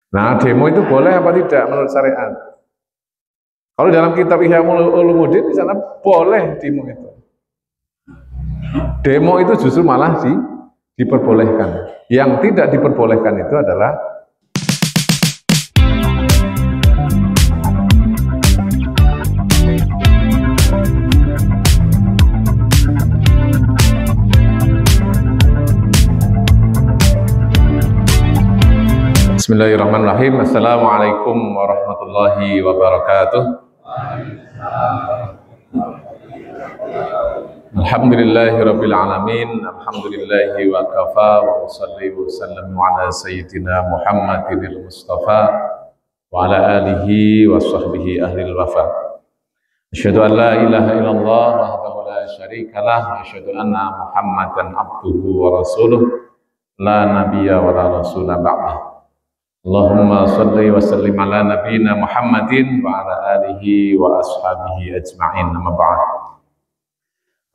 Nah, demo itu boleh apa tidak menurut syariat? Kalau dalam kitab Ihya Ulumuddin di sana boleh demo itu. Demo itu justru malah diperbolehkan. Yang tidak diperbolehkan itu adalah Bismillahirrahmanirrahim. Assalamualaikum warahmatullahi wabarakatuh. Alhamdulillahirabbil alamin. Alhamdulillahi wa kafa wa usalli wa sallam ala sayyidina Muhammadil Mustafa wa ala alihi wa sahbihi ahlil wafa. Asyhadu an la ilaha illallah wahdahu la syarikalah wa asyhadu anna Muhammadan abduhu wa rasuluh la nabiyya wa la rasula ba'dah. Allahumma salli wa sallim ala nabiyyina Muhammadin wa ala alihi wa ashabihi ajma'in, amma ba'd.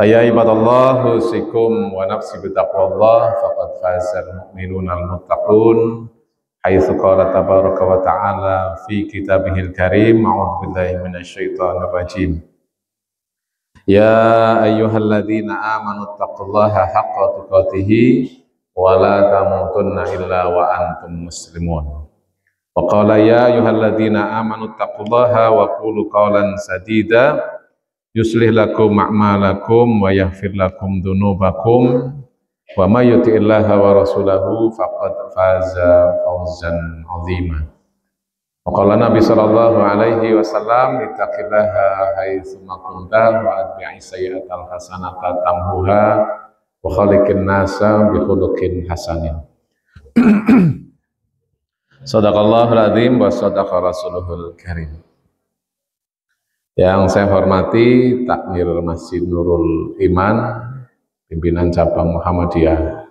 Ya ibadallah, usikum wa nafsi bitaqwallah faqad fazal mu'minun al-muttaqun haitsu qala tabaraka wa ta'ala fi kitabihil karim. A'udzu billahi minasyaitonir rajim. Ya ayyuhalladzina amanu taqullaha haqqa tuqatih wa la tamutunna illa wa antum muslimun. Wa qala ya ayyuhalladzina amanu taqullaha wa qulu qawlan sadida yuslih lakum a'malakum wa yaghfir lakum dzunubakum wa may yuti'illaha wa rasulahu faqad faza fawzan 'azima. Wa qala Nabi sallallahu alaihi wasallam ittaqillaha haitsu ma kunta wa atbi'i sayyi'atal hasanata tamhuha wa khaliqin nasa bi khuluqin hasanin. Shadaqallahul azim wa shadaqa rasuluhul karim. Yang saya hormati Takmir Masjid Nurul Iman, pimpinan cabang Muhammadiyah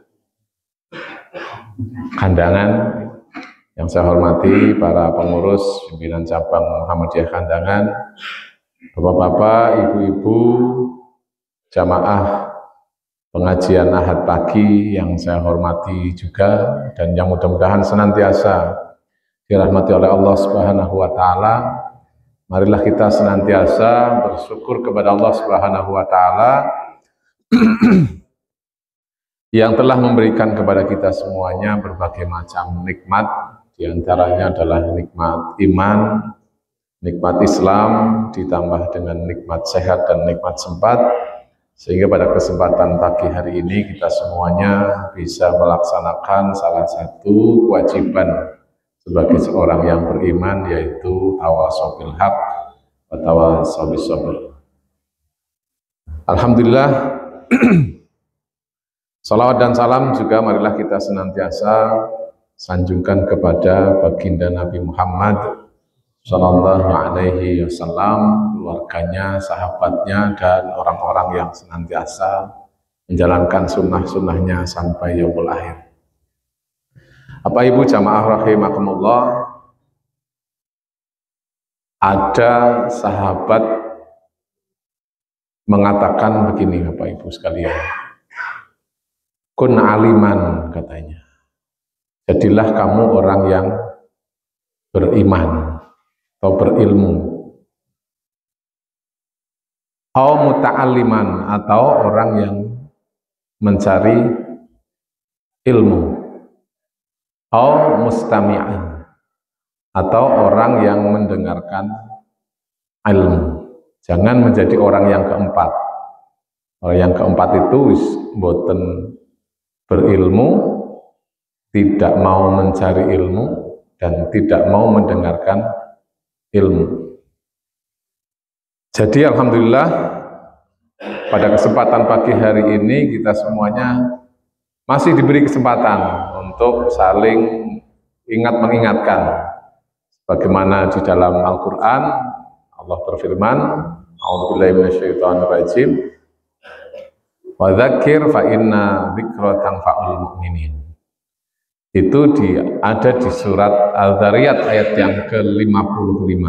Kandangan. Yang saya hormati para pengurus pimpinan cabang Muhammadiyah Kandangan, bapak-bapak, ibu-ibu, jamaah pengajian Ahad pagi yang saya hormati juga, dan yang mudah-mudahan senantiasa dirahmati oleh Allah Subhanahu wa taala. Marilah kita senantiasa bersyukur kepada Allah Subhanahu wa taala yang telah memberikan kepada kita semuanya berbagai macam nikmat, di antaranya adalah nikmat iman, nikmat Islam, ditambah dengan nikmat sehat dan nikmat sempat, sehingga pada kesempatan pagi hari ini kita semuanya bisa melaksanakan salah satu kewajiban sebagai seorang yang beriman, yaitu tawasau bil haq wa tawasau bis sabr. Alhamdulillah. Salawat dan salam juga marilah kita senantiasa sanjungkan kepada baginda Nabi Muhammad sallallahu alaihi wasallam, keluarganya, sahabatnya, dan orang-orang yang senantiasa menjalankan sunnah-sunnahnya sampai yaumul akhir. Bapak Ibu jamaah rahimakumullah, ada sahabat mengatakan begini, Bapak Ibu sekalian, kun aliman, katanya, jadilah kamu orang yang beriman atau berilmu, au muta'alliman, atau orang yang mencari ilmu, au mustami'an, atau orang yang mendengarkan ilmu. Jangan menjadi orang yang keempat. Orang yang keempat itu boten berilmu, tidak mau mencari ilmu, dan tidak mau mendengarkan ilmu. Jadi alhamdulillah pada kesempatan pagi hari ini kita semuanya masih diberi kesempatan untuk saling ingat mengingatkan, bagaimana di dalam Al-Quran Allah berfirman, a'udzubillahi minasyaitonir rajim, wa dzakir fa inna dzikra tanfa'ul mu'minin. Itu ada di surat Al-Dzariyat ayat yang ke-55.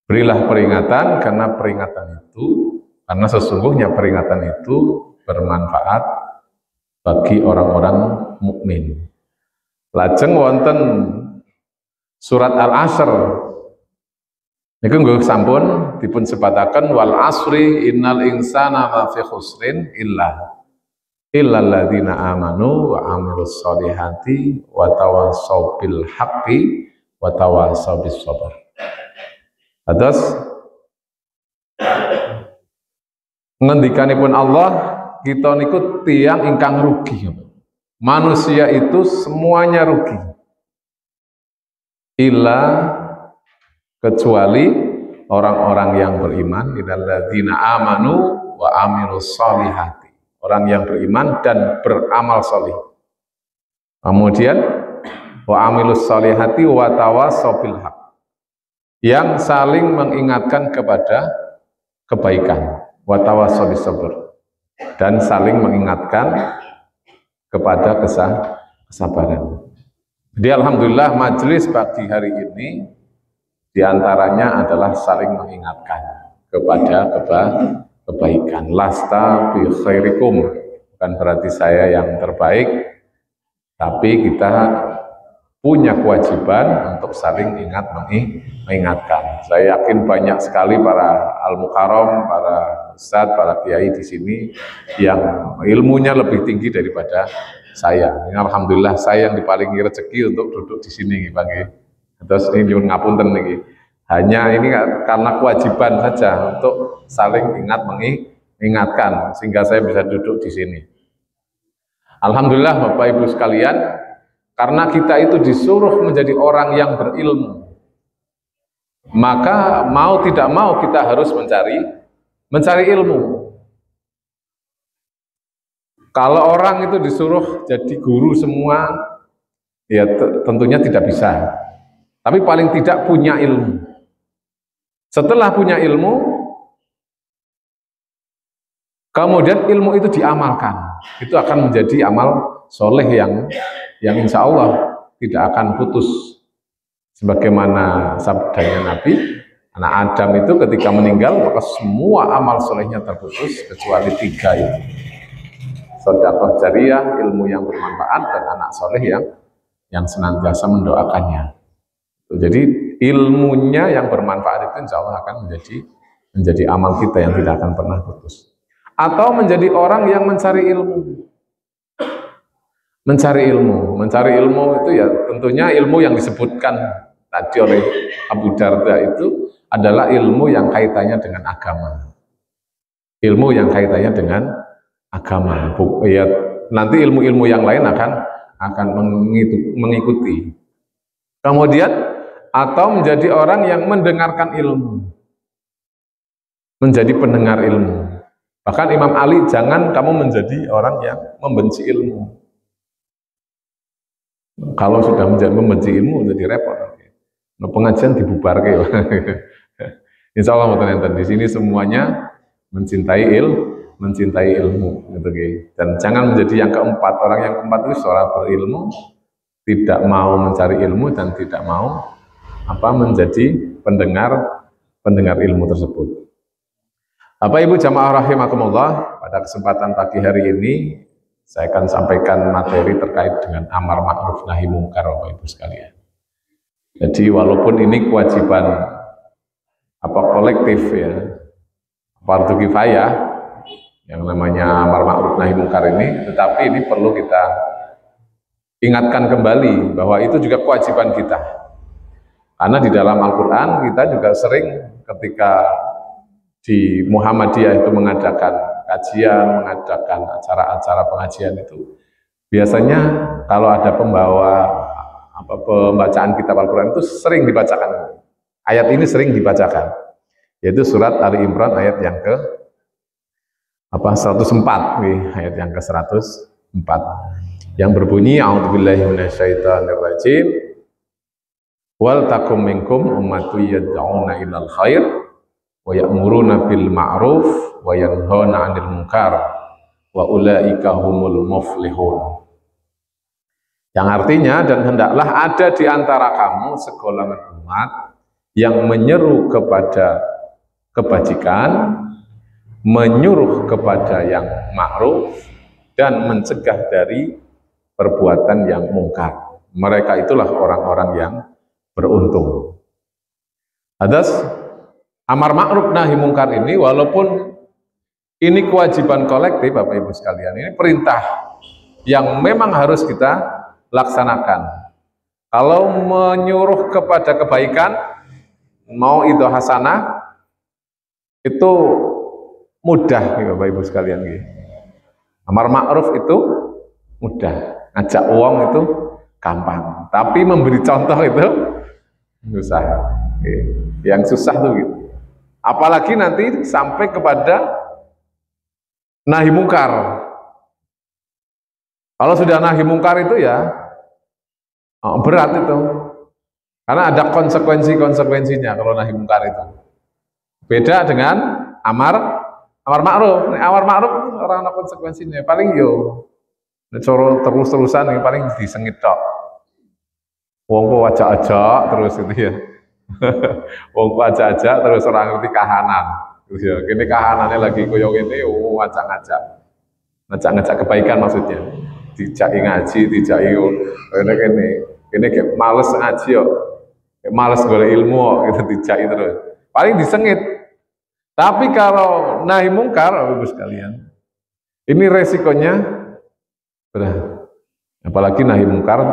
Berilah peringatan karena sesungguhnya peringatan itu bermanfaat bagi orang-orang mukmin. Lajeng wonten surat Al-Asr. Niku nggih sampun dipun sebataken wal asri innal insana lafi khusrin illal ladzina amanu wa amilus solihati wa tawassaw bil haqqi wa tawassaw bis sabr. Terus ngendikanipun Allah, kita niku tiang ingkang rugi. Manusia itu semuanya rugi. Illa kecuali orang-orang yang beriman, illalladzina amanu wa amilus solihati. Orang yang beriman dan beramal solih. Kemudian wa amilus solihati wa tawassaw bil haqq. Yang saling mengingatkan kepada kebaikan, wa tawassaw bis sabr, dan saling mengingatkan kepada kesabaran. Jadi alhamdulillah majelis pagi hari ini diantaranya adalah saling mengingatkan kepada kebaikan. Lasta bi khairikum, bukan berarti saya yang terbaik, tapi kita punya kewajiban untuk saling mengingatkan. Saya yakin banyak sekali para al-mukarram, para ustadz, para kiai di sini yang ilmunya lebih tinggi daripada saya. Alhamdulillah saya yang diparingi rezeki untuk duduk di sini, Bang. Terus ini nyuwun ngapunten niki. Hanya ini karena kewajiban saja untuk saling mengingatkan sehingga saya bisa duduk di sini. Alhamdulillah Bapak Ibu sekalian, karena kita itu disuruh menjadi orang yang berilmu, maka mau tidak mau kita harus mencari ilmu. Kalau orang itu disuruh jadi guru semua, ya tentunya tidak bisa. Tapi paling tidak punya ilmu. Setelah punya ilmu, kemudian ilmu itu diamalkan. Itu akan menjadi amal soleh yang insya Allah tidak akan putus. Sebagaimana sabdanya Nabi, anak Adam itu ketika meninggal maka semua amal solehnya terputus kecuali 3 itu: sedekah jariyah, ilmu yang bermanfaat, dan anak soleh yang senantiasa mendoakannya. Jadi ilmunya yang bermanfaat itu insya Allah akan menjadi amal kita yang tidak akan pernah putus. Atau menjadi orang yang mencari ilmu. Mencari ilmu itu ya tentunya ilmu yang disebutkan tadi oleh Abu Darda itu adalah ilmu yang kaitannya dengan agama. Ilmu yang kaitannya dengan agama. Ya, nanti ilmu-ilmu yang lain akan mengikuti. Kemudian atau menjadi orang yang mendengarkan ilmu. Menjadi pendengar ilmu. Bahkan Imam Ali, jangan kamu menjadi orang yang membenci ilmu. Kalau sudah membenci ilmu jadi repot. Nah, pengajian dibubarkan. Insya Allah di sini semuanya mencintai ilmu, gitu. Dan jangan menjadi yang keempat. Orang yang keempat itu seorang berilmu, tidak mau mencari ilmu dan tidak mau menjadi pendengar ilmu tersebut. Bapak Ibu jamaah rahimakumullah, pada kesempatan pagi hari ini saya akan sampaikan materi terkait dengan amar ma'ruf nahi mungkar, Bapak Ibu sekalian. Jadi walaupun ini kewajiban kolektif ya, fardu kifayah yang namanya amar ma'ruf nahi mungkar ini, tetapi ini perlu kita ingatkan kembali bahwa itu juga kewajiban kita. Karena di dalam Al-Quran kita juga sering ketika di Muhammadiyah itu mengadakan kajian, mengadakan acara-acara pengajian itu, biasanya kalau ada pembacaan kitab Al-Quran itu sering dibacakan. Ayat ini sering dibacakan, yaitu surat Ali Imran ayat yang ke 104, ayat yang ke 104 yang berbunyi a'udzubillahi minasyaitonirrajim wal takum minkum ummatu yad'una ilal khair wa ya'muruna bil ma'ruf wa yanhauna 'anil munkar wa ulaika humul muflihun. Yang artinya, dan hendaklah ada di antara kamu segolongan umat yang menyeru kepada kebajikan, menyuruh kepada yang ma'ruf, dan mencegah dari perbuatan yang mungkar. Mereka itulah orang-orang yang beruntung. Atas amar ma'ruf nahi mungkar ini, walaupun ini kewajiban kolektif Bapak Ibu sekalian, ini perintah yang memang harus kita laksanakan. Kalau menyuruh kepada kebaikan, mau itu hasanah, itu mudah Bapak Ibu sekalian. Amar ma'ruf itu mudah, ngajak uang itu gampang, tapi memberi contoh itu susah. Yang susah tuh gitu. Apalagi nanti sampai kepada nahi mungkar. Kalau sudah nahi mungkar itu ya berat itu, karena ada konsekuensinya kalau nahi mungkar itu. Beda dengan amar ma'ruf. Amar ma'ruf orang ada konsekuensinya. Paling yo coro terus-terusan yang paling disengit tok. Wong kok ajak-ajak terus itu ya. Wong kok ajak-ajak terus orang ngerti kahanan. Gitu ya. Kene kahanannya lagi koyo ngene ajak-ajak. Ngajak-ngajak kebaikan maksudnya. Dijaki ngaji, dijaki kene kayak males ngaji yo. Kayak males golek ilmu gitu dijaki terus. Paling disengit. Tapi kalau nahi mungkar, Bapak Ibu sekalian, ini resikonya berat. Apalagi nahi mungkar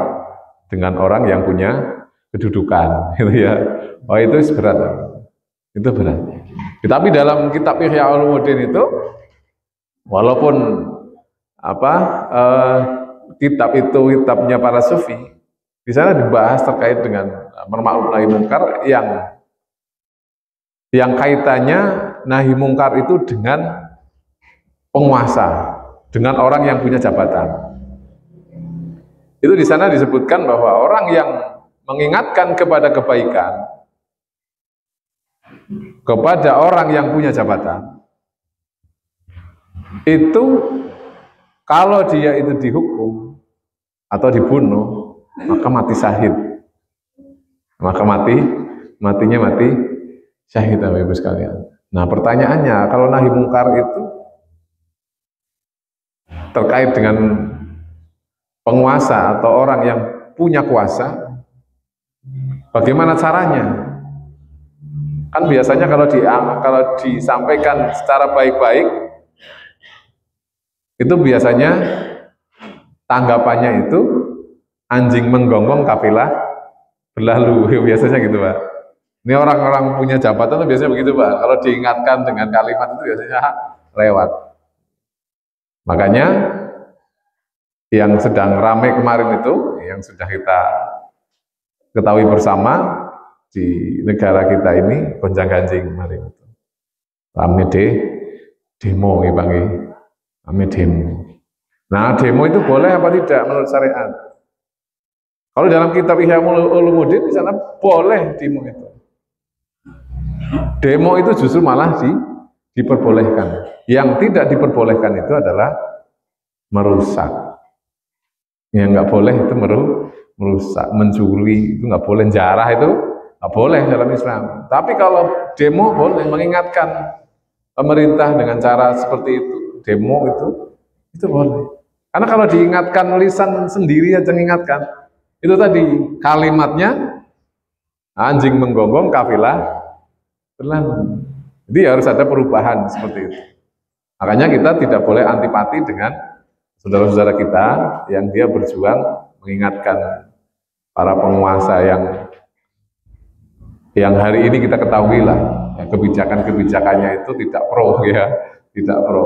dengan orang yang punya kedudukan, gitu ya. Oh itu berat, itu berat. Tapi dalam kitab Ihya Ulumuddin itu, walaupun kitab itu kitabnya para sufi, di sana dibahas terkait dengan amar ma'ruf nahi mungkar yang kaitannya nahi mungkar itu dengan penguasa, dengan orang yang punya jabatan. Itu di sana disebutkan bahwa orang yang mengingatkan kepada kebaikan kepada orang yang punya jabatan, itu kalau dia itu dihukum atau dibunuh, maka mati syahid. Maka matinya mati syahid, Bapak Ibu sekalian. Nah, pertanyaannya, kalau nahi mungkar itu terkait dengan penguasa atau orang yang punya kuasa, bagaimana caranya? Kan biasanya kalau disampaikan secara baik-baik, itu biasanya tanggapannya itu anjing menggonggong kafilah berlalu, biasanya gitu Pak. Ini orang-orang punya jabatan itu biasanya begitu Pak. Kalau diingatkan dengan kalimat itu biasanya lewat. Makanya yang sedang ramai kemarin itu, yang sudah kita ketahui bersama di negara kita ini, gonjang-ganjing kemarin itu. Ramai demo, Bang. Ramai demo. Nah, demo itu boleh apa tidak menurut syariat? Kalau dalam kitab Ihya Ulumuddin di sana boleh demo itu. Demo itu justru malah diperbolehkan. Yang tidak diperbolehkan itu adalah merusak. Yang nggak boleh itu merusak, mencuri itu nggak boleh, jarah itu nggak boleh dalam Islam. Tapi kalau demo boleh, mengingatkan pemerintah dengan cara seperti itu, demo itu boleh. Karena kalau diingatkan lisan sendiri aja mengingatkan, itu tadi kalimatnya anjing menggonggong kafilah berlalu. Jadi harus ada perubahan seperti itu. Makanya kita tidak boleh antipati dengan saudara-saudara kita yang dia berjuang mengingatkan para penguasa yang hari ini kita ketahui lah ya, kebijakannya itu tidak pro ya, tidak pro.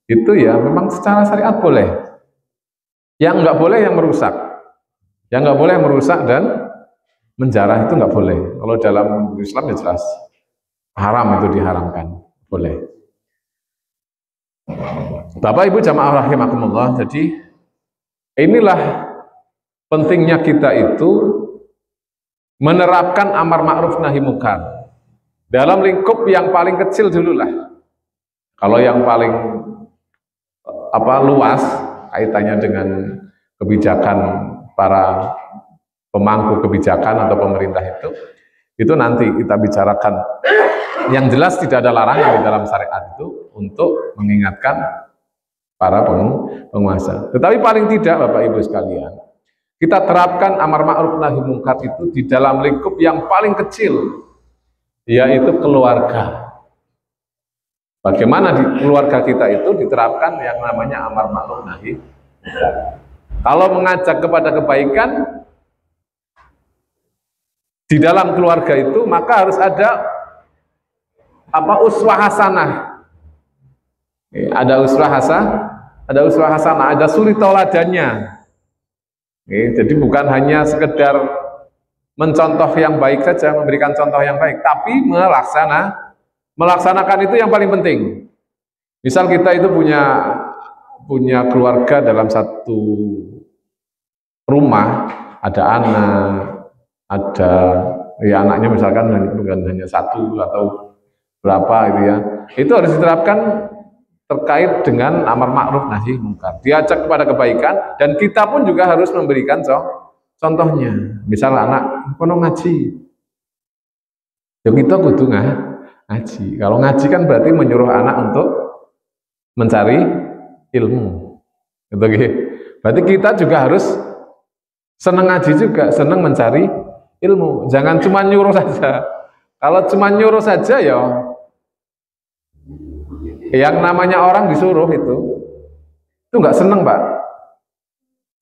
Itu ya memang secara syariat boleh. Yang nggak boleh yang merusak. Yang nggak boleh merusak dan menjarah itu nggak boleh. Kalau dalam Islam ya jelas haram, itu diharamkan, boleh. Bapak Ibu jamaah rahimakumullah, jadi inilah pentingnya kita itu menerapkan amar ma'ruf nahi mungkar dalam lingkup yang paling kecil dulu lah. Kalau yang paling luas kaitannya dengan kebijakan para pemangku kebijakan atau pemerintah itu nanti kita bicarakan. Yang jelas tidak ada larangan di dalam syariat itu untuk mengingatkan para penguasa. Tetapi paling tidak Bapak Ibu sekalian, kita terapkan amar ma'ruf nahi munkar itu di dalam lingkup yang paling kecil, yaitu keluarga. Bagaimana di keluarga kita itu diterapkan yang namanya amar ma'ruf nahi munkar. Kalau mengajak kepada kebaikan di dalam keluarga itu, maka harus ada uswah hasanah. Ada uswah hasanah, ada suri tauladannya. Jadi bukan hanya sekedar mencontoh yang baik saja, memberikan contoh yang baik, tapi melaksanakan itu yang paling penting. Misal kita itu punya keluarga dalam satu rumah, ada anak, ada anaknya misalkan bukan hanya satu atau berapa gitu ya. Itu harus diterapkan terkait dengan amar ma'ruf nahi munkar. Diajak kepada kebaikan dan kita pun juga harus memberikan contohnya. Misal anak kono ngaji. Ya kita kudu ngaji. Kalau ngaji kan berarti menyuruh anak untuk mencari ilmu. Gitu. Berarti kita juga harus senang ngaji juga, senang mencari ilmu. Jangan cuma nyuruh saja. Kalau cuma nyuruh saja ya yang namanya orang disuruh itu nggak seneng, Pak.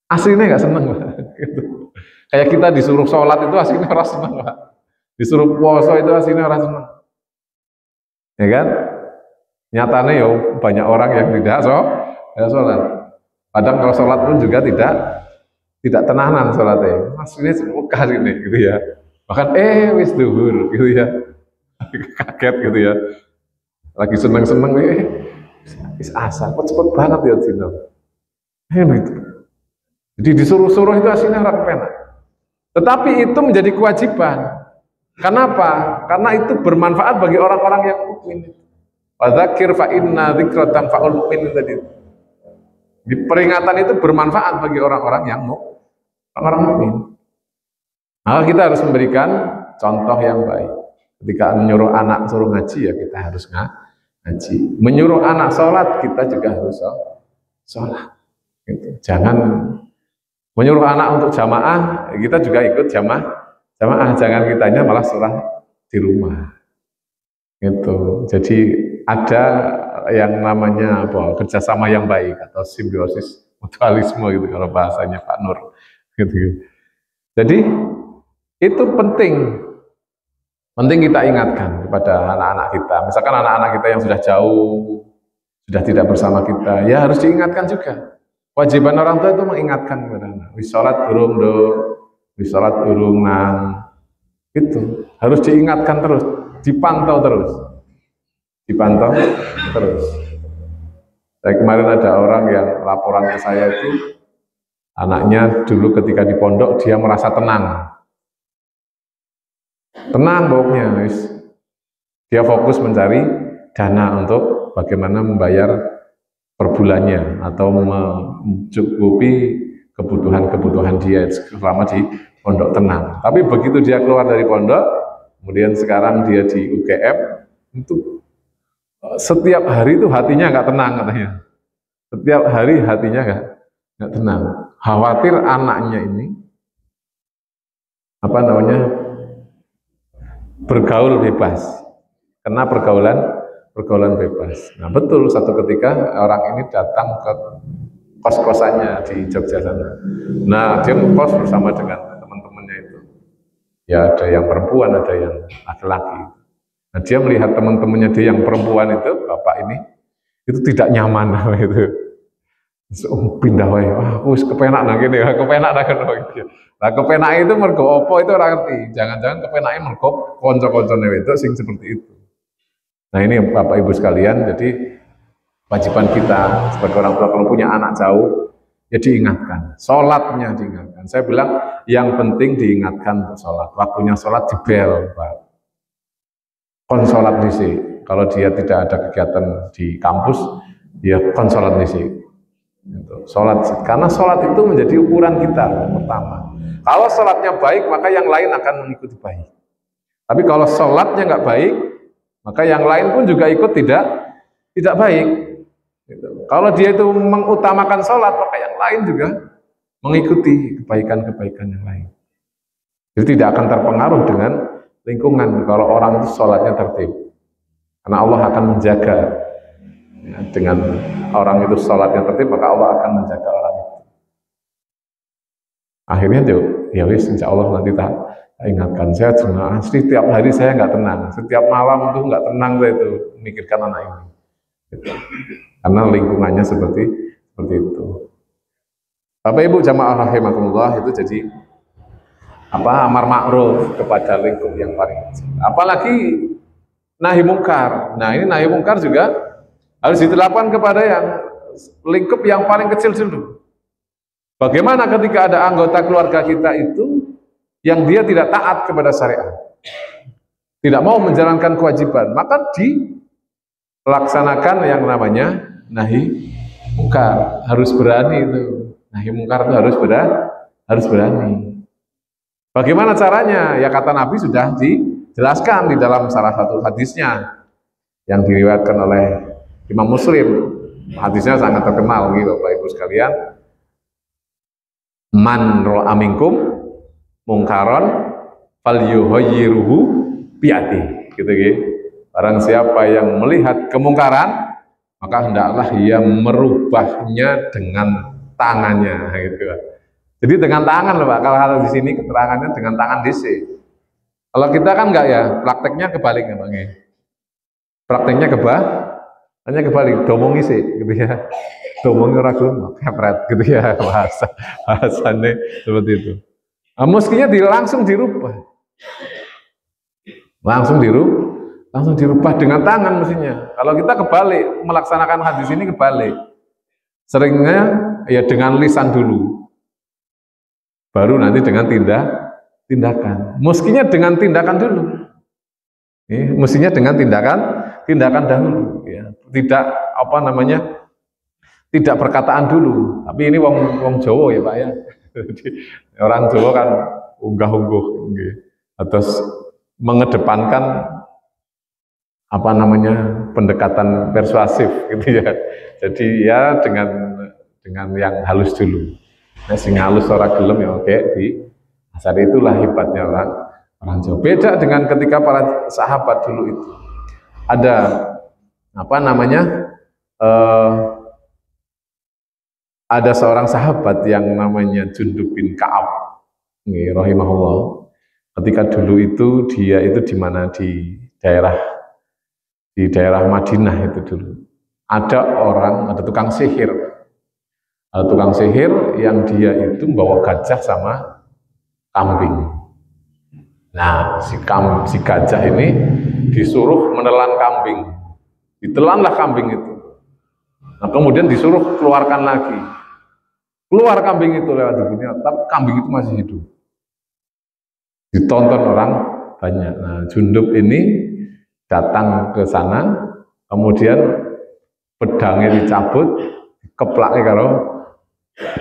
Aslinya nggak seneng, Pak. Gitu. Kayak kita disuruh sholat itu aslinya orang seneng, Pak. Disuruh puasa itu aslinya orang seneng. Ya kan? Nyatanya ya banyak orang yang tidak sholat. Padahal kalau sholat pun juga tidak tenanan sholatnya. Aslinya semoga ini gitu ya. Bahkan wis duhur gitu ya. Kaget gitu ya. Lagi seneng-seneng asal cepet banget ya Cina. Gitu. Jadi disuruh-suruh itu aslinya orang kepenak. Tetapi itu menjadi kewajiban. Kenapa? Karena itu bermanfaat bagi orang-orang yang mukmin. Fadzakir fa inna dzikra tanfa'ul mu'minin tadi. Di peringatan itu bermanfaat bagi orang-orang yang mukmin. Maka kita harus memberikan contoh yang baik. Ketika menyuruh anak suruh ngaji ya kita harus ngaji. Menyuruh anak sholat kita juga harus sholat. Gitu. Jangan menyuruh anak untuk jamaah kita juga ikut jamaah. Jangan kitanya malah sholat di rumah. Gitu. Jadi ada yang namanya kerjasama yang baik atau simbiosis mutualisme gitu kalau bahasanya Pak Nur. Gitu. Jadi itu penting kita ingatkan kepada anak-anak kita. Misalkan anak-anak kita yang sudah jauh, sudah tidak bersama kita, ya harus diingatkan juga. Kewajiban orang tua itu mengingatkan kepada anak. Wis sholat durung do, wis sholat durung nang. Itu harus diingatkan terus, dipantau terus. Saya kemarin ada orang yang laporan ke saya itu, anaknya dulu ketika di pondok dia merasa tenang pokoknya, dia fokus mencari dana untuk bagaimana membayar per bulannya atau mencukupi kebutuhan dia selama di pondok tenang. Tapi begitu dia keluar dari pondok, kemudian sekarang dia di UGM, itu setiap hari itu hatinya nggak tenang katanya. Setiap hari hatinya nggak tenang. Khawatir anaknya ini bergaul bebas, kena pergaulan bebas. Nah betul, satu ketika orang ini datang ke kos-kosannya di Jogja sana. Nah dia kos bersama dengan teman-temannya itu. Ya ada yang perempuan, ada yang laki-laki. Nah dia melihat teman-temannya dia yang perempuan itu, bapak ini, itu tidak nyaman gitu. Pindah wae, wis kepenak nang kene, kepenak nang kene gitu. Nah, kepenak itu mergo opo itu ora ngerti. Jangan-jangan kepenake mergo kanca-kancane wedok sing seperti itu. Nah, ini Bapak Ibu sekalian, jadi kewajiban kita sebagai orang tua kalau punya anak jauh ya diingatkan, sholatnya diingatkan. Saya bilang yang penting diingatkan untuk sholat. Waktunya sholat dibel, Pak. Kon sholat dhisik. Kalau dia tidak ada kegiatan di kampus, ya kon sholat dhisik. Sholat, karena sholat itu menjadi ukuran kita pertama. Kalau sholatnya baik, maka yang lain akan mengikuti baik. Tapi kalau sholatnya nggak baik, maka yang lain pun juga ikut tidak baik. Kalau dia itu mengutamakan sholat, maka yang lain juga mengikuti kebaikan-kebaikan yang lain. Jadi tidak akan terpengaruh dengan lingkungan kalau orang itu sholatnya tertib. Karena Allah akan menjaga, ya, dengan orang itu sholatnya tertib, maka Allah akan menjaga orang itu. Akhirnya ya wis, insya Allah nanti tak ingatkan. Saya asli setiap hari saya nggak tenang, setiap malam itu nggak tenang saya itu memikirkan anak ini. Gitu. Karena lingkungannya seperti itu. Bapak Ibu jamaah rahimakumullah, itu jadi amar ma'ruf kepada lingkup yang paling kecil. Apalagi nahi mungkar. Nah, ini nahi mungkar juga harus diterapkan kepada yang lingkup yang paling kecil dulu. Bagaimana ketika ada anggota keluarga kita itu yang dia tidak taat kepada syariat, tidak mau menjalankan kewajiban, maka dilaksanakan yang namanya nahi mungkar. Harus berani itu. Nahi mungkar itu harus berani. Bagaimana caranya? Ya kata Nabi sudah dijelaskan di dalam salah satu hadisnya yang diriwayatkan oleh Imam Muslim. Hadisnya sangat terkenal gitu Bapak Ibu sekalian. Man ra'a minkum mungkaron falyughayyiruhu biyadihi. Gitu gitu. Barang siapa yang melihat kemungkaran, maka hendaklah ia merubahnya dengan tangannya gitu. Jadi dengan tangan loh Pak, kalau di sini keterangannya dengan tangan DC. Kalau kita kan enggak ya, prakteknya kebalik ya Bang. Prakteknya hanya kebalik, domongi sih gitu ya. Domongi ragu, kepret gitu ya, bahasanya seperti itu. Nah, mestinya langsung dirubah. Langsung dirubah dengan tangan mestinya. Kalau kita kebalik, melaksanakan hadis ini kebalik. Seringnya ya dengan lisan dulu, baru nanti dengan tindakan. Mestinya dengan tindakan dulu. Mestinya dengan tindakan dahulu. Ya. Tidak tidak perkataan dulu. Tapi ini wong Jawa ya Pak ya. Orang Jawa kan unggah-ungguh, atau mengedepankan pendekatan persuasif gitu ya. Jadi ya dengan yang halus dulu. Nah, sing halus ora gelem ya oke di asal itulah hebatnya orang Jawa. Beda dengan ketika para sahabat dulu itu. Ada ada seorang sahabat yang namanya Jundub bin Ka'ab rahimahullah. Ketika dulu itu dia itu di mana di daerah Madinah itu dulu. Ada tukang sihir. Ada tukang sihir yang dia itu membawa gajah sama kambing. Nah, si gajah ini disuruh menelan kambing. Ditelanlah kambing itu. Nah, kemudian disuruh keluarkan lagi. Keluar kambing itu lewat dunia, tapi kambing itu masih hidup. Ditonton orang banyak. Nah, Jundub ini datang ke sana, kemudian pedangnya dicabut, keplaknya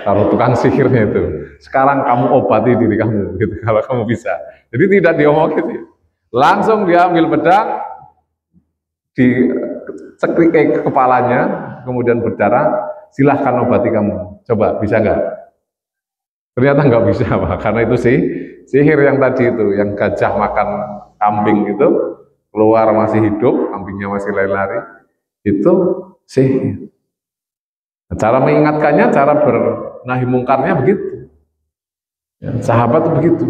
kalau tukang sihirnya itu. Sekarang kamu obati diri kamu, gitu, kalau kamu bisa. Jadi tidak diomongin, gitu. Langsung dia ambil pedang, dicekrik ke kepalanya, kemudian berdarah. Silahkan obati kamu. Coba bisa nggak? Ternyata nggak bisa Pak, karena itu sihir yang tadi itu, yang gajah makan kambing itu keluar masih hidup, kambingnya masih lari-lari, itu sihir. Cara mengingatkannya, cara bernahi mungkarnya begitu. Ya, sahabat itu begitu,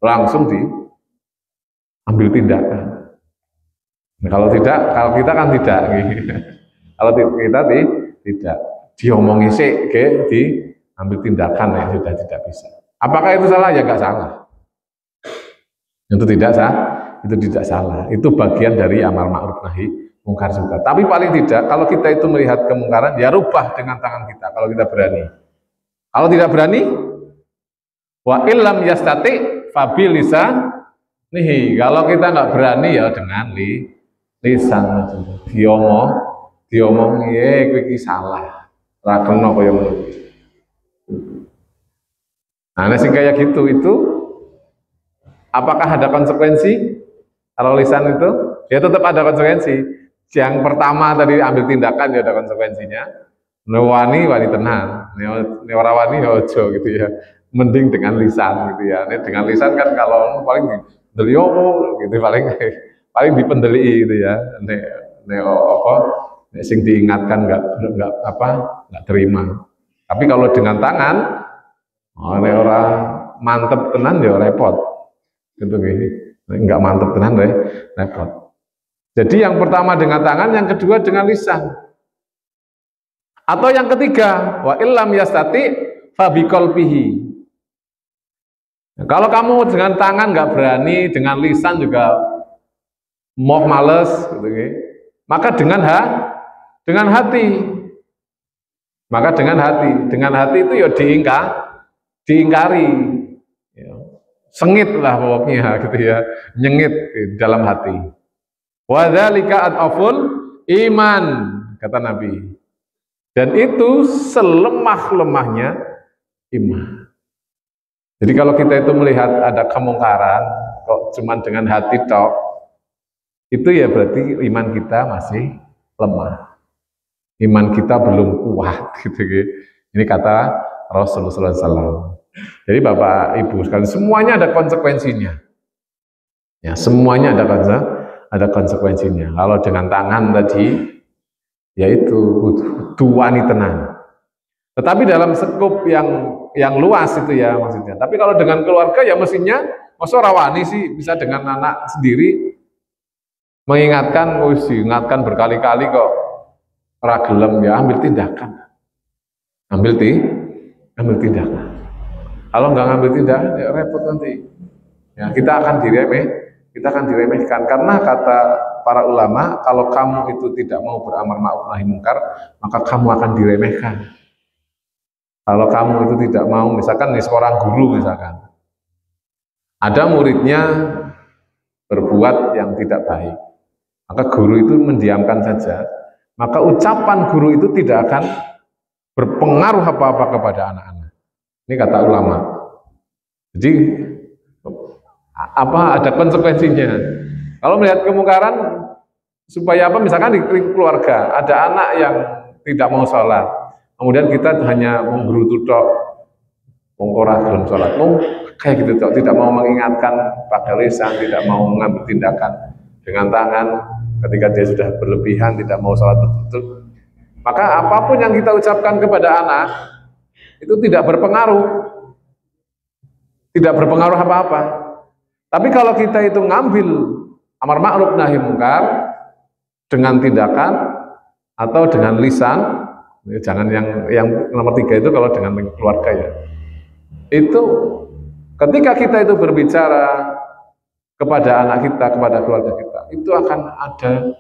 langsung diambil tindakan. Nah, kalau kita kan tidak, kalau kita tidak diomongi sih, diambil tindakan ya sudah tidak bisa. Apakah itu salah? Ya nggak salah. Itu tidak salah. Itu bagian dari amar ma'ruf nahi mungkar juga. Tapi paling tidak, kalau kita itu melihat kemungkaran, ya rubah dengan tangan kita. Kalau kita berani. Kalau tidak berani, wa illam yastati fabil lisan nih. Kalau kita nggak berani ya dengan lisan itu. Diomong iki salah. Ra kena kaya ngono. Nah, sing kayak gitu itu apakah ada konsekuensi? Kalau lisan itu ya tetap ada konsekuensi. Yang pertama tadi ambil tindakan ya ada konsekuensinya. Wani tenan, ora wani ya aja gitu ya. Mending dengan lisan gitu ya. Dengan lisan kan kalau paling delio gitu paling dipendeli gitu ya. Apa sing diingatkan nggak terima. Tapi kalau dengan tangan, orang mantep tenan ya repot, gitu nggak mantep tenan deh repot. Jadi yang pertama dengan tangan, yang kedua dengan lisan. Atau yang ketiga, wa illam yastati fa biqalbihi. Kalau kamu dengan tangan nggak berani, dengan lisan juga mau males, gitu, maka dengan hati. Maka dengan hati itu ya diingkari, ya. Sengit lah pokoknya gitu ya, nyengit di dalam hati. Wa dzalika adaful iman, kata Nabi. Dan itu selemah-lemahnya iman. Jadi kalau kita itu melihat ada kemungkaran, kok cuma dengan hati tok, itu ya berarti iman kita masih lemah. Iman kita belum kuat, gitu. Ini kata Rasulullah SAW. Jadi Bapak Ibu sekalian, semuanya ada konsekuensinya. Ya, semuanya ada konsekuensinya. Kalau dengan tangan tadi, yaitu tuani tenan. Tetapi dalam skup yang luas itu ya maksudnya. Tapi kalau dengan keluarga ya mestinya, masa rawani sih bisa dengan anak sendiri mengingatkan, ingatkan berkali-kali kok ragelem ya ambil tindakan. Ambil tindakan. Kalau nggak ngambil tindakan ya repot nanti. Ya, kita akan diremehkan karena kata para ulama, kalau kamu itu tidak mau beramar ma'ruf nahi mungkar, maka kamu akan diremehkan. Kalau kamu itu tidak mau, misalkan nih seorang guru misalkan, ada muridnya berbuat yang tidak baik, maka guru itu mendiamkan saja, maka ucapan guru itu tidak akan berpengaruh apa-apa kepada anak-anak. Ini kata ulama. Jadi ada konsekuensinya. Kalau melihat kemungkaran, supaya apa? Misalkan di keluarga ada anak yang tidak mau sholat, kemudian kita hanya menggerutu tok, ora dalam sholat, kayak gitu tok, tidak mau mengingatkan pakai lisan, tidak mau mengambil tindakan dengan tangan, ketika dia sudah berlebihan, tidak mau sholat betul-betul, maka apapun yang kita ucapkan kepada anak itu tidak berpengaruh apa-apa. Tapi kalau kita itu ngambil amar ma'ruf nahi mungkar dengan tindakan atau dengan lisan, jangan yang nomor 3 itu kalau dengan keluarga ya. Itu ketika kita itu berbicara kepada anak kita, kepada keluarga kita, itu akan ada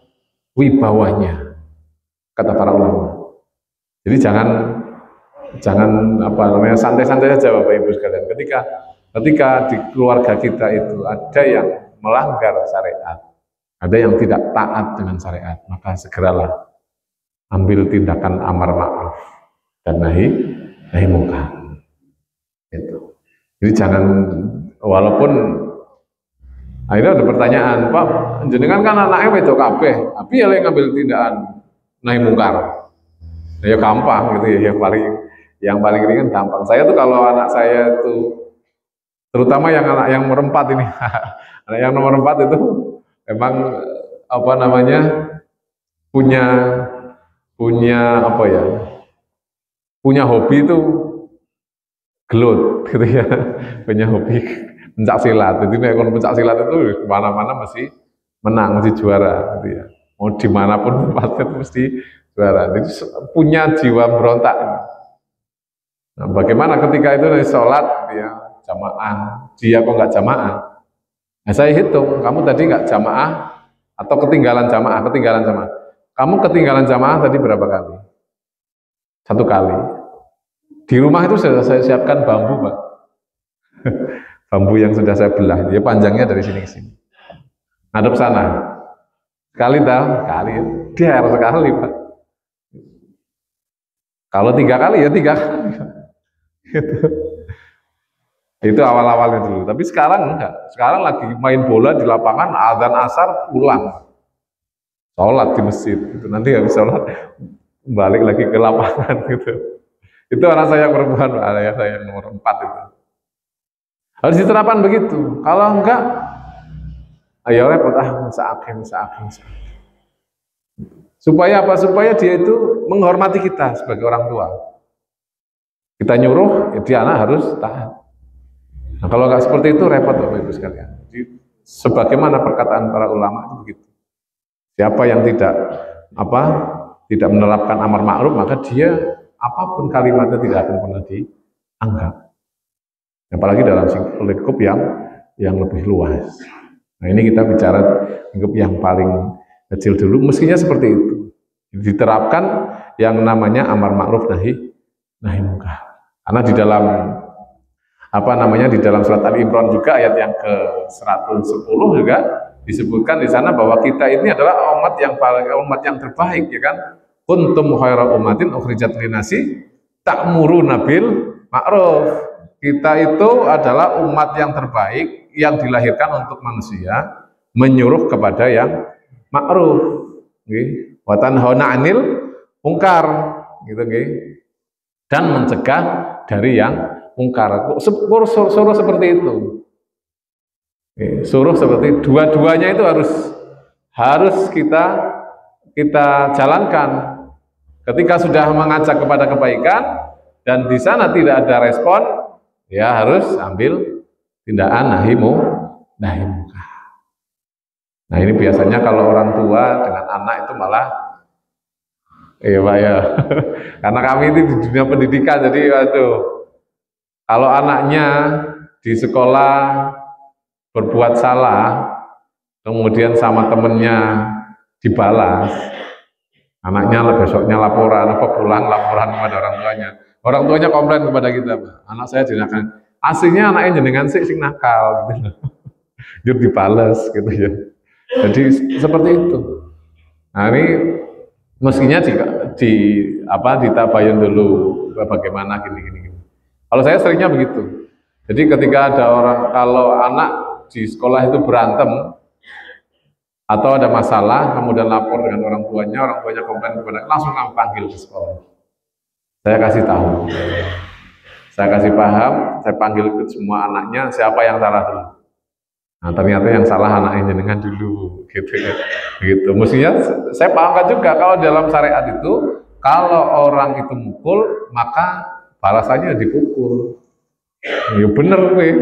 wibawanya, kata para ulama. Jadi jangan santai-santai saja Bapak Ibu sekalian. Ketika di keluarga kita itu ada yang melanggar syariat, ada yang tidak taat dengan syariat, maka segeralah ambil tindakan amar ma'ruf dan nahi mungkar. Itu. Jadi jangan, walaupun akhirnya ada pertanyaan, Pak, jenengan kan anaknya itu kabeh, tapi ya yang ngambil tindakan nahi mungkar. Ya gampang gitu ya, yang paling ringan gampang. Saya tuh kalau anak saya itu, terutama anak yang nomor 4 ini, anak yang nomor 4 itu memang punya hobi itu gelut gitu ya, punya hobi pencak silat. Jadi kalau pencak silat itu kemana-mana mesti menang, mesti juara gitu ya. Mau dimanapun tempatnya itu mesti juara. Jadi punya jiwa berontak. Nah, bagaimana ketika itu dari sholat ya jamaah, dia kok nggak jamaah? Nah, saya hitung, kamu tadi nggak jamaah atau ketinggalan jamaah. Kamu ketinggalan jamaah tadi berapa kali? 1 kali. Di rumah itu sudah saya siapkan bambu, Pak. Bambu yang sudah saya belah, dia panjangnya dari sini ke sini. Ngadep sana. Sekali, dia sekali, Pak. Kalau 3 kali ya 3 kali. Itu awal-awalnya dulu. Tapi sekarang enggak. Sekarang lagi main bola di lapangan, azan asar pulang. Sholat di masjid. Itu nanti habis sholat balik lagi ke lapangan gitu. Itu anak saya yang perempuan, ayah saya yang nomor 4 itu. Harus diterapkan begitu. Kalau enggak, ayo repot masa akhir. Supaya apa? Supaya dia itu menghormati kita sebagai orang tua. Kita nyuruh, ya dia anak harus taat. Nah, kalau nggak seperti itu repot Bapak Ibu sekalian. Jadi, sebagaimana perkataan para ulama itu begitu. Siapa yang tidak menerapkan amar ma'ruf, maka dia apapun kalimatnya tidak akan pernah dianggap. Apalagi dalam lingkup yang lebih luas. Nah, ini kita bicara lingkup yang paling kecil dulu, mestinya seperti itu. Diterapkan yang namanya amar ma'ruf nahi munkar. Karena di dalam di dalam surat Ali Imran juga ayat yang ke-110 juga disebutkan di sana bahwa kita ini adalah umat yang terbaik, ya kan? Kuntum khaira ummatin ukhrijat linnasi ta'muruna bil ma'ruf. Kita itu adalah umat yang terbaik yang dilahirkan untuk manusia, menyuruh kepada yang ma'ruf, nggih, wa tanhauna 'anil munkar, gitu nggih. Dan mencegah dari yang mungkar. Suruh seperti itu. Suruh seperti dua-duanya itu harus kita jalankan. Ketika sudah mengajak kepada kebaikan dan di sana tidak ada respon, ya harus ambil tindakan nahi munkar. Nah, ini biasanya kalau orang tua dengan anak itu malah Pak ya. Karena kami ini di dunia pendidikan, jadi kalau anaknya di sekolah berbuat salah, kemudian sama temennya dibalas, anaknya besoknya pulang laporan kepada orang tuanya. Orang tuanya komplain kepada kita, anak saya dinakal. Aslinya anaknya jenengan sing nakal, gitu. Dia dibalas, gitu ya. Jadi seperti itu. Nah, ini mestinya ditabayun dulu bagaimana gini. Kalau saya seringnya begitu. Jadi ketika kalau anak di sekolah itu berantem atau ada masalah, kemudian lapor dengan orang tuanya komplain kepada, langsung kami panggil ke sekolah. Saya kasih tahu, saya kasih paham, saya panggil ke semua anaknya siapa yang salah dulu. Nah, ternyata yang salah anaknya jenengan dulu, gitu. Mestinya saya pahamkan juga kalau dalam syariat itu, kalau orang itu mukul, maka balasannya dipukul. Ya bener nih,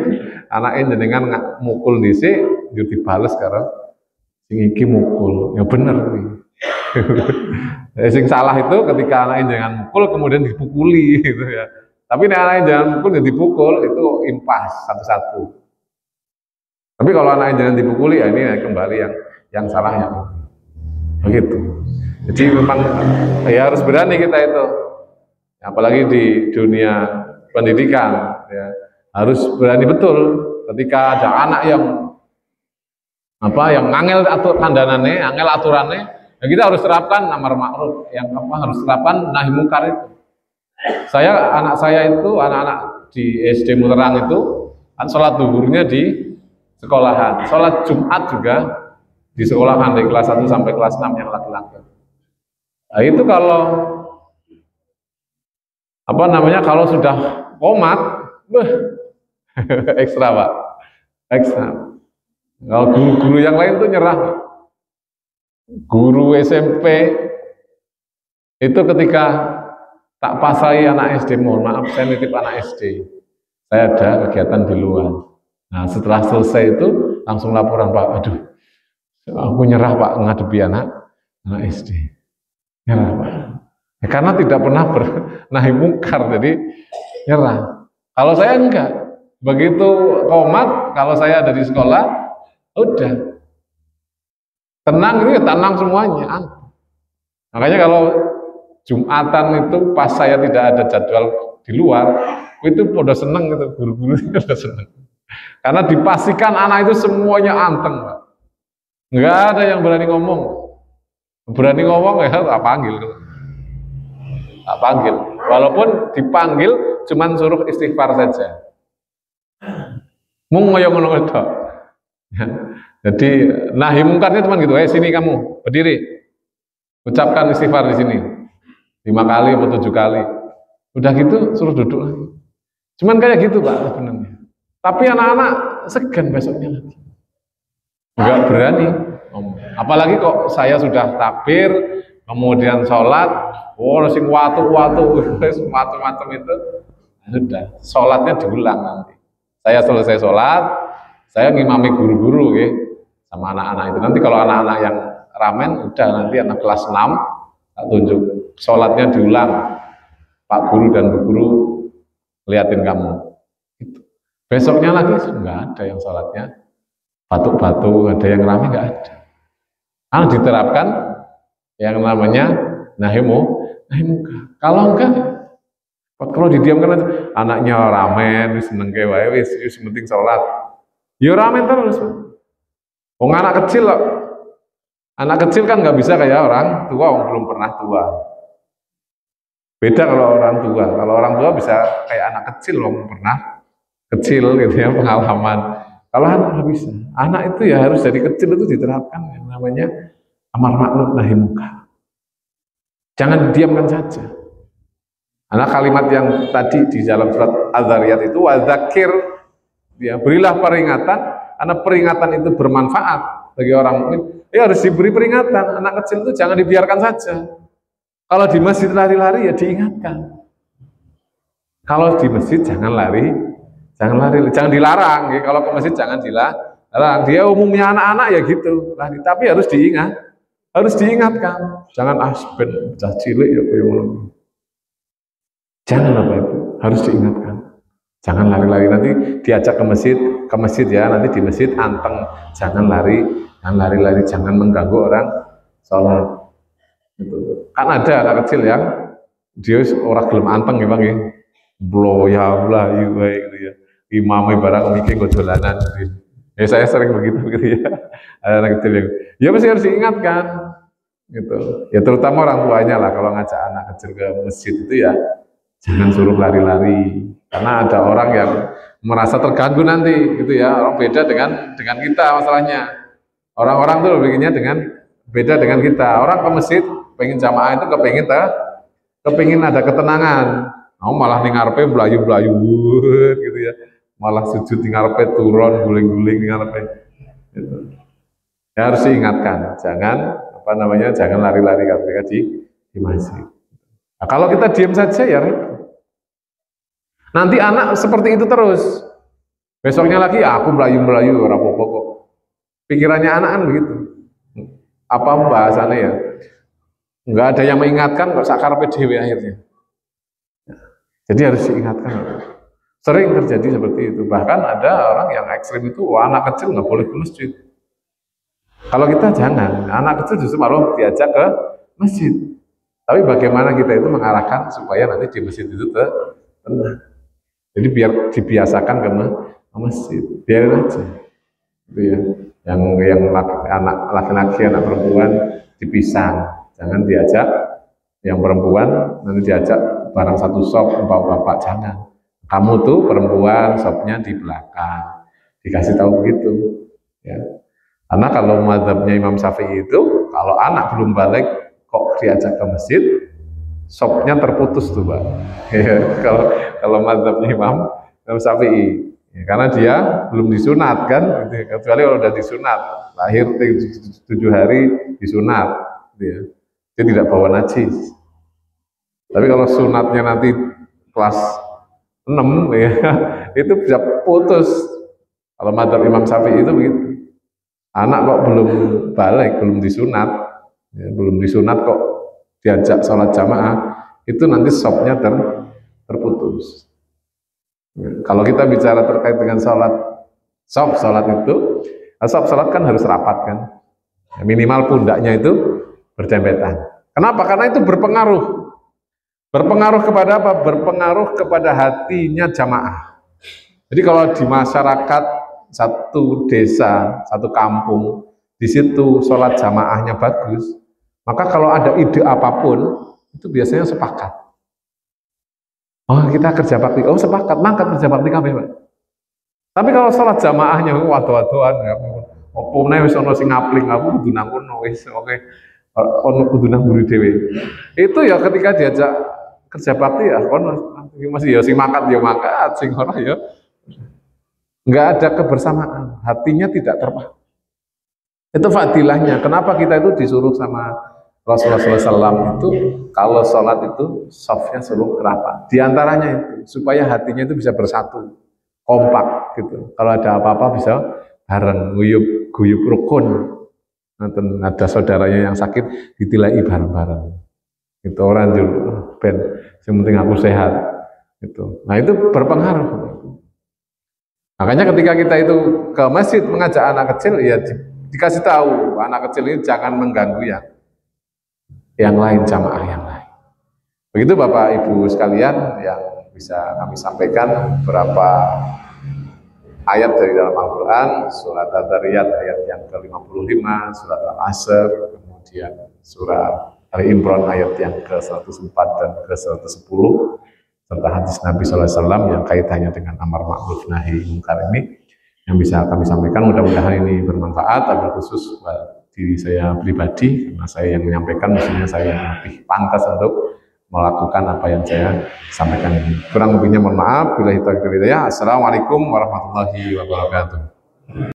anaknya jenengan mukul dhisik, yo dibales karo sing iki mukul. Ya bener nih. Sing salah itu ketika anaknya jangan mukul kemudian dipukuli, gitu ya. Tapi nek anaknya jangan mukul ya dipukul, itu impas satu-satu. Tapi kalau anaknya jangan dipukuli, ya ini kembali yang salahnya. Begitu. Jadi memang ya harus berani kita itu. Apalagi di dunia pendidikan, ya, harus berani betul. Ketika ada anak yang angel kandanane, angel aturannya, ya kita harus terapkan amar ma'ruf, harus terapkan nahi munkar itu. Anak saya itu, anak-anak di SD Muterang itu, kan sholat duhurnya di sekolahan, sholat Jumat juga di sekolahan dari kelas 1 sampai kelas 6 yang laki-laki. Nah, itu kalau kalau sudah qomat, ekstra Pak, ekstra. Kalau guru-guru yang lain tuh nyerah. Guru SMP itu ketika tak pasai anak SD, mohon maaf saya nitip anak SD, saya ada kegiatan di luar. Nah, setelah selesai itu langsung laporan, Pak, aduh, aku nyerah Pak ngadepi anak SD. Nyerah Pak. Ya, karena tidak pernah nahi munkar, jadi nyerah. Kalau saya enggak. Begitu qomat, kalau saya ada di sekolah, udah. Tenang itu ya tenang semuanya. Makanya kalau Jumatan itu pas saya tidak ada jadwal di luar, itu udah seneng gitu, guru-guru udah seneng. Karena dipastikan anak itu semuanya anteng, Pak. Nggak ada yang berani ngomong. Berani ngomong ya tak panggil. Tak panggil. Walaupun dipanggil cuman suruh istighfar saja. Mung ngoyo-ngoyo tok. Jadi nahi mungkarnya cuma gitu, sini kamu berdiri, ucapkan istighfar di sini. 5 kali atau 7 kali. Udah gitu suruh duduk lagi. Cuman kayak gitu Pak sebenarnya. Tapi anak-anak segan besoknya lagi. Enggak berani. Apalagi kok saya sudah takbir, kemudian sholat, sing watu-watu, macam-macam itu, sudah, sholatnya diulang nanti. Saya selesai sholat, saya ngimami guru-guru, sama anak-anak itu. Nanti kalau anak-anak yang ramen, udah nanti anak kelas 6, tak tunjuk, sholatnya diulang. Pak Guru dan Bu Guru liatin kamu. Besoknya lagi nggak ada yang sholatnya batuk-batuk, ada yang rame, nggak ada. Diterapkan yang namanya nahimuka. Kalau enggak, kalau didiamkan aja, anaknya ramen, seneng kayak wis penting sholat. Ya ramen terus. Anak kecil loh. Anak kecil kan nggak bisa kayak orang tua, belum pernah tua. Beda kalau orang tua. Kalau orang tua bisa kayak anak kecil, pernah kecil gitu ya, pengalaman. Kalau anak nggak bisa. Anak itu ya harus dari kecil itu diterapkan yang namanya amar ma'ruf nahi munkar. Jangan didiamkan saja. Karena kalimat yang tadi di dalam surat Az-Zariyat itu wadzakir, ya, berilah peringatan, karena peringatan itu bermanfaat bagi orang mukmin. Ya harus diberi peringatan. Anak kecil itu jangan dibiarkan saja. Kalau di masjid lari-lari ya diingatkan. Kalau di masjid jangan lari, jangan dilarang. Ya. Kalau ke masjid jangan dilarang. Dia umumnya anak-anak ya gitu. Tapi harus diingatkan. Jangan aspen, cah cilik ya kayak. Jangan apa itu, harus diingatkan. Jangan lari-lari, nanti diajak ke masjid ya, nanti di masjid anteng. Jangan lari-lari, jangan mengganggu orang sholat. Gitu. Kan ada anak kecil yang dia orang gelem anteng ya Bang ya. Bloya blayu gitu ya. Imamnya barang mikir dolanan gitu. Ya saya sering begitu ya. Ada anak kecil yang ya mesti harus diingatkan gitu. Ya terutama orang tuanya lah kalau ngajak anak kecil ke masjid itu ya jangan suruh lari-lari. Karena ada orang yang merasa terganggu nanti gitu ya. Orang beda dengan kita masalahnya. Orang-orang tuh bikinnya beda dengan kita. Orang ke masjid pengen jamaah itu kepengin ada ketenangan. Malah ning ngarepe blayu-blayu gitu ya. Malah sujud ning ngarepe turun guling-guling ning ngarepe. Gitu. Ya harus diingatkan, jangan lari-lari ketika di masjid. Nah, kalau kita diam saja ya nanti anak seperti itu terus. Besoknya lagi aku melayu-melayu ora apa-apa kok. Pikirannya anak kan begitu. Apa bahasannya ya? Enggak ada yang mengingatkan kok sakarepe dhewe akhirnya. Jadi harus diingatkan. Sering terjadi seperti itu. Bahkan ada orang yang ekstrim itu anak kecil nggak boleh ke masjid. Kalau kita jangan, anak kecil justru malah diajak ke masjid. Tapi bagaimana kita itu mengarahkan supaya nanti di masjid itu tenang. Jadi biar dibiasakan ke masjid, biarin aja. Itu ya. Yang anak laki-laki, anak perempuan dipisah. Jangan diajak yang perempuan nanti diajak barang satu sop bapak-bapak, jangan. Kamu tuh perempuan, sopnya di belakang. Dikasih tahu begitu. Ya. Karena kalau mazhabnya Imam Syafi'i itu, kalau anak belum balik kok diajak ke masjid, sopnya terputus tuh Pak. Ya, kalau mazhabnya Imam Syafi'i. Ya, karena dia belum disunat kan, gitu. Kecuali kalau udah disunat, lahir 7 hari disunat, gitu ya. Dia tidak bawa najis. Tapi kalau sunatnya nanti kelas 6 ya, itu bisa putus. Kalau mazhab Imam Syafi'i itu begitu. Anak kok belum balik, belum disunat, ya, belum disunat kok diajak sholat jamaah, itu nanti sopnya terputus. Ya, kalau kita bicara terkait dengan sholat itu, sholat kan harus rapat kan, ya, minimal pundaknya itu berdempetan. Kenapa? Karena itu berpengaruh kepada apa? Berpengaruh kepada hatinya jamaah. Jadi kalau di masyarakat satu desa, satu kampung, di situ sholat jamaahnya bagus, maka kalau ada ide apapun, itu biasanya sepakat. Oh kita kerja bakti, oh sepakat, maka kerja bakti kami Pak. Tapi kalau sholat jamaahnya waduh-waduhan, opo meneh wis ana sing ngapling, aku kudu nang kono wis oke. ono kudu nang mburi dhewe. Itu ya ketika diajak kerja bakti ya ono masih ya sing mangkat ya mangkat, sing ora ya enggak ada kebersamaan, hatinya tidak terpaku. Itu fadilahnya. Kenapa kita itu disuruh sama Rasulullah SAW itu kalau sholat itu softnya suruh rapat. Di antaranya itu supaya hatinya itu bisa bersatu, kompak gitu. Kalau ada apa-apa bisa bareng, guyub rukun. Nanti ada saudaranya yang sakit ditilai bareng-bareng. Itu orang juga ben, yang penting aku sehat. Gitu. Nah itu berpengaruh. Makanya ketika kita itu ke masjid mengajak anak kecil, ya dikasih tahu anak kecil ini jangan mengganggu yang lain, jamaah yang lain. Begitu Bapak Ibu sekalian yang bisa kami sampaikan beberapa ayat dari dalam Al-Quran, surat Ad-Dariyat ayat yang ke-55, surat Al-Asr, kemudian surat Ali Imran ayat yang ke-104 dan ke-110, serta hadis Nabi SAW yang kaitannya dengan amar ma'ruf nahi mungkar ini yang bisa kami sampaikan. Mudah-mudahan ini bermanfaat, tapi khusus buat diri saya pribadi, karena saya yang menyampaikan, mestinya saya yang lebih pantas untuk melakukan apa yang saya sampaikan ini. Kurang lebihnya mohon maaf. Billahi taufiq wal hidayah. Assalamualaikum warahmatullahi wabarakatuh.